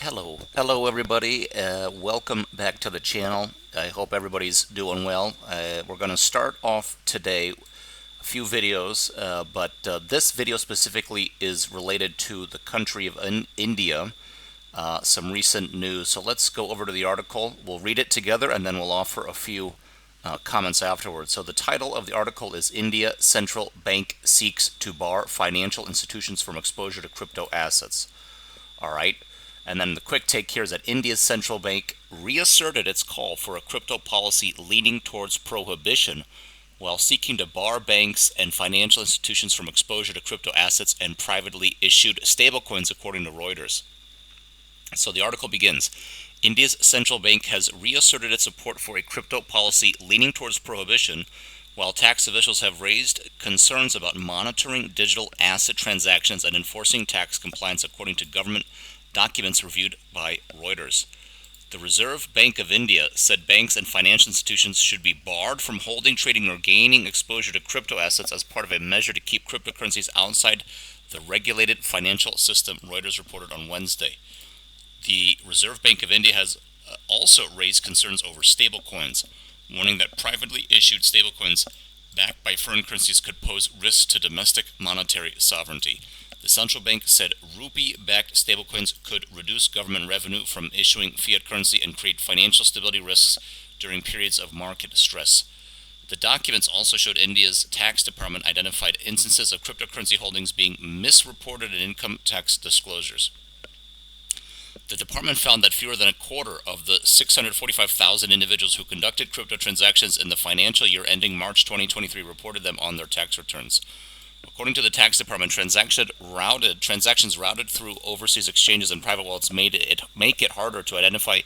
Hello everybody. Welcome back to the channel. I hope everybody's doing well. We're going to start off today a few videos, but this video specifically is related to the country of India, some recent news. So let's go over to the article. We'll read it together and then we'll offer a few comments afterwards. So the title of the article is India Central Bank Seeks to Bar Financial Institutions from Exposure to Crypto Assets. All right. And then the quick take here is that India's central bank reasserted its call for a crypto policy leaning towards prohibition while seeking to bar banks and financial institutions from exposure to crypto assets and privately issued stablecoins, according to Reuters. So the article begins. India's central bank has reasserted its support for a crypto policy leaning towards prohibition, while tax officials have raised concerns about monitoring digital asset transactions and enforcing tax compliance, according to government documents reviewed by Reuters. The Reserve Bank of India said banks and financial institutions should be barred from holding, trading, or gaining exposure to crypto assets as part of a measure to keep cryptocurrencies outside the regulated financial system, Reuters reported on Wednesday. The Reserve Bank of India has also raised concerns over stablecoins, warning that privately issued stablecoins backed by foreign currencies could pose risks to domestic monetary sovereignty. The central bank said rupee-backed stablecoins could reduce government revenue from issuing fiat currency and create financial stability risks during periods of market stress. The documents also showed India's tax department identified instances of cryptocurrency holdings being misreported in income tax disclosures. The department found that fewer than a quarter of the 645,000 individuals who conducted crypto transactions in the financial year ending March 2023 reported them on their tax returns. According to the tax department, transactions routed through overseas exchanges and private wallets make it harder to identify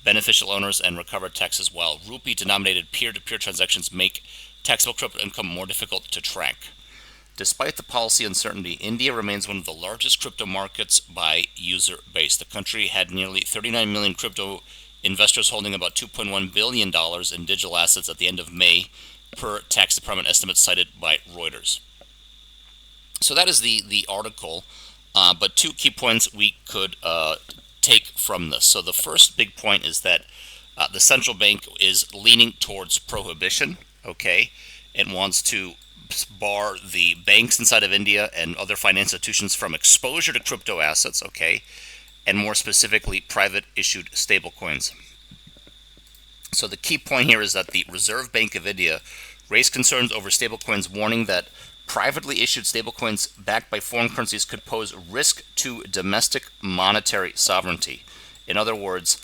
beneficial owners and recover taxes, while rupee-denominated peer-to-peer transactions make taxable crypto income more difficult to track. Despite the policy uncertainty, India remains one of the largest crypto markets by user base. The country had nearly 39 million crypto investors holding about $2.1 billion in digital assets at the end of May, per tax department estimates cited by Reuters. So that is the article, but two key points we could take from this. So the first big point is that the central bank is leaning towards prohibition, okay? It wants to bar the banks inside of India and other financial institutions from exposure to crypto assets, okay? And more specifically, private issued stablecoins. So the key point here is that the Reserve Bank of India raised concerns over stablecoins, warning that privately issued stablecoins backed by foreign currencies could pose risk to domestic monetary sovereignty. In other words,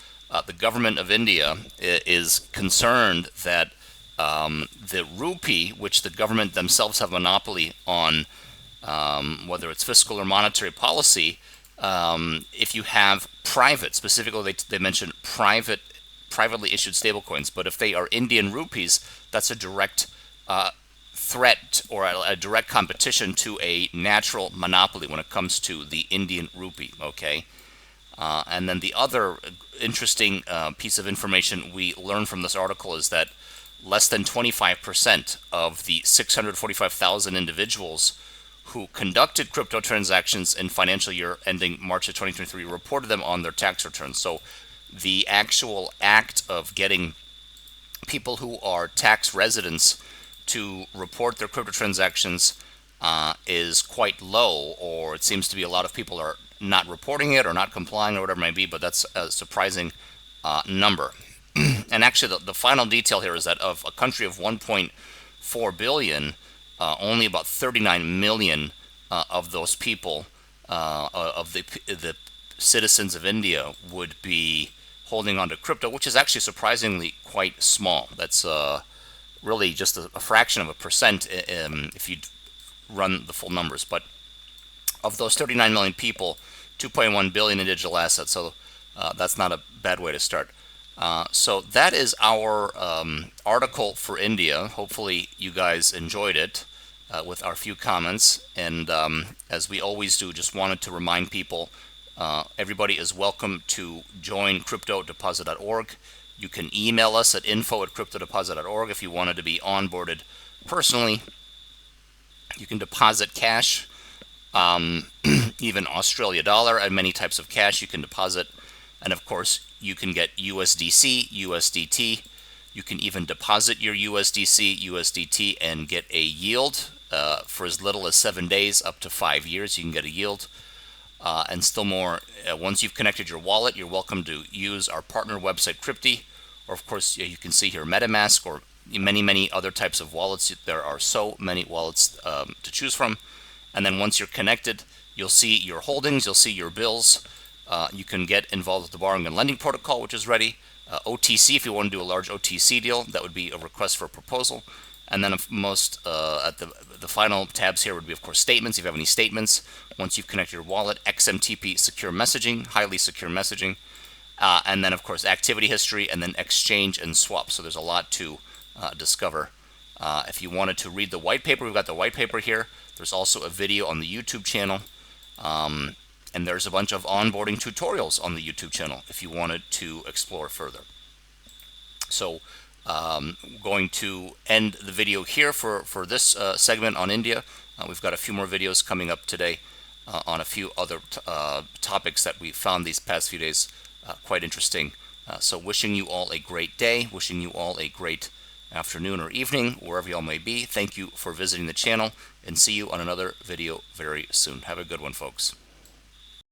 the government of India is concerned that the rupee, which the government themselves have a monopoly on, whether it's fiscal or monetary policy, if you have private, specifically they mention privately issued stablecoins, but if they are Indian rupees, that's a direct threat or a direct competition to a natural monopoly when it comes to the Indian rupee, okay? And then the other interesting piece of information we learned from this article is that less than 25% of the 645,000 individuals who conducted crypto transactions in financial year ending March of 2023 reported them on their tax returns. So the actual act of getting people who are tax residents to report their crypto transactions is quite low, or it seems to be a lot of people are not reporting it or not complying or whatever it may be, but that's a surprising number. And actually the final detail here is that of a country of 1.4 billion, only about 39 million of those people, of the citizens of India, would be holding on to crypto, which is actually surprisingly quite small. That's really just a fraction of a percent if you run the full numbers. But of those 39 million people, 2.1 billion in digital assets. So that's not a bad way to start. So that is our article for India. Hopefully you guys enjoyed it with our few comments. And as we always do, just wanted to remind people, everybody is welcome to join cryptodeposit.org. You can email us at info@cryptodeposit.org if you wanted to be onboarded personally. You can deposit cash, even Australia dollar, and many types of cash you can deposit And of course, you can get USDC, USDT. You can even deposit your USDC, USDT and get a yield for as little as 7 days up to 5 years. You can get a yield. And still more, once you've connected your wallet, you're welcome to use our partner website, Crypti, or of course, you can see here MetaMask or many other types of wallets. There are so many wallets to choose from. And then once you're connected, you'll see your holdings, you'll see your bills. You can get involved with the borrowing and lending protocol, which is ready. OTC, if you want to do a large OTC deal, that would be a request for a proposal. And then most at the final tabs here would be, of course, statements. If you have any statements, once you've connected your wallet, XMTP secure messaging, highly secure messaging, and then, of course, activity history, and then exchange and swap. So there's a lot to discover. If you wanted to read the white paper, we've got the white paper here. There's also a video on the YouTube channel. And there's a bunch of onboarding tutorials on the YouTube channel if you wanted to explore further. So going to end the video here for this segment on India. We've got a few more videos coming up today on a few other topics that we found these past few days quite interesting. So wishing you all a great day, wishing you all a great afternoon or evening, wherever y'all may be. Thank you for visiting the channel, and see you on another video very soon. Have a good one, folks.